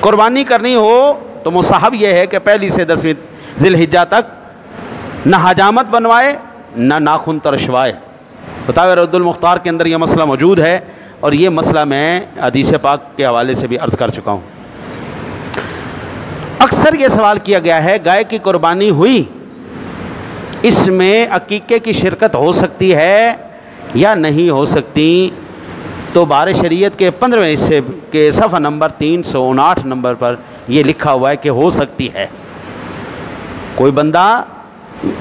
कुर्बानी करनी हो तो मुस्तहब यह है कि पहली से 10वीं ज़िलहिज्जा तक न हजामत बनवाए न नाखून तरशवाए। बतावे रद्दुल मुख्तार के अंदर यह मसला मौजूद है और ये मसला मैं हदीस पाक के हवाले से भी अर्ज़ कर चुका हूँ। अक्सर ये सवाल किया गया है गाय की कुर्बानी हुई, इसमें अकीके की शिरकत हो सकती है या नहीं हो सकती। तो बार शरीयत के 15वें हिस्से के सफ़ा नंबर 359 नंबर पर यह लिखा हुआ है कि हो सकती है। कोई बंदा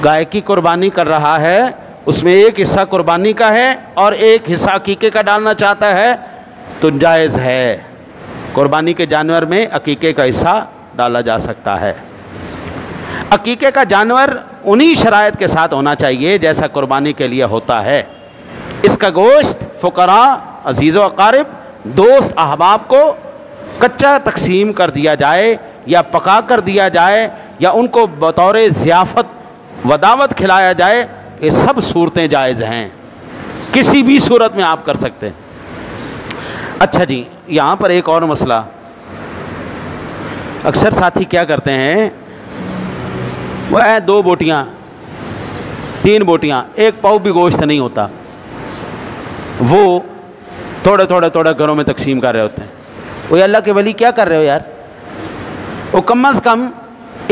गाय की कुर्बानी कर रहा है, उसमें एक हिस्सा कुर्बानी का है और एक हिस्सा अकीके का डालना चाहता है तो जायज़ है, कुर्बानी के जानवर में अकीके का हिस्सा डाला जा सकता है। अकीके का जानवर उन्हीं शराइत के साथ होना चाहिए जैसा कुर्बानी के लिए होता है। इसका गोश्त फ़ुक़रा, अज़ीज़ व अक़ारिब, दोस्त अहबाब को कच्चा तकसीम कर दिया जाए या पका कर दिया जाए या उनको बतौर ज़ियाफ़त व दावत खिलाया जाए, ये सब सूरतें जायज़ हैं, किसी भी सूरत में आप कर सकते हैं। अच्छा जी, यहाँ पर एक और मसला, अक्सर साथी क्या करते हैं, वो है 2 बोटियाँ 3 बोटियाँ, एक पाव भी गोश्त नहीं होता, वो थोड़े घरों में तकसीम कर रहे होते हैं। वो अल्लाह के वली क्या कर रहे हो यार, वो कम अज़ कम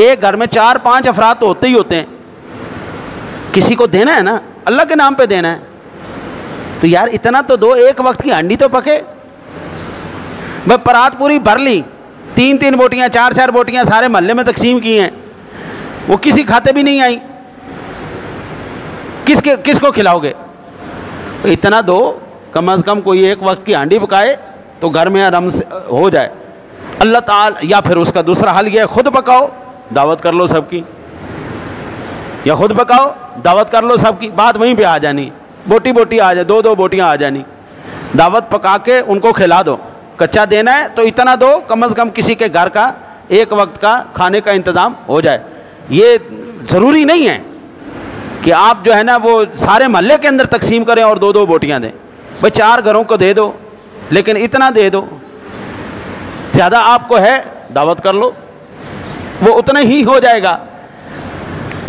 एक घर में 4-5 अफराद तो होते ही होते हैं, किसी को देना है ना, अल्लाह के नाम पे देना है, तो यार इतना तो दो, एक वक्त की हांडी तो पके। भाई परात पूरी भर ली, 3-3 बोटियाँ 4-4 बोटियाँ सारे मोहल्ले में तकसीम की हैं, वो किसी खाते भी नहीं आई, किसको खिलाओगे? इतना दो, कम अज़ कम कोई एक वक्त की हांडी पकाए तो घर में आराम से हो जाए। अल्लाह ताला, या फिर उसका दूसरा हल यह है खुद पकाओ, दावत कर लो सबकी, या खुद पकाओ दावत कर लो सबकी, बात वहीं पे आ जानी, बोटी आ जाए, 2-2 बोटियाँ आ जानी, दावत पका के उनको खिला दो। कच्चा देना है तो इतना दो, कम अज़ कम किसी के घर का एक वक्त का खाने का इंतज़ाम हो जाए। ये ज़रूरी नहीं है कि आप जो है ना वो सारे मोहल्ले के अंदर तकसीम करें और 2-2 बोटियाँ दें। भाई 4 घरों को दे दो, लेकिन इतना दे दो, ज़्यादा आपको है दावत कर लो, वो उतना ही हो जाएगा।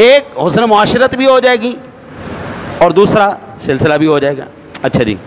एक हुस्न मुआशरत भी हो जाएगी और दूसरा सिलसिला भी हो जाएगा। अच्छा जी।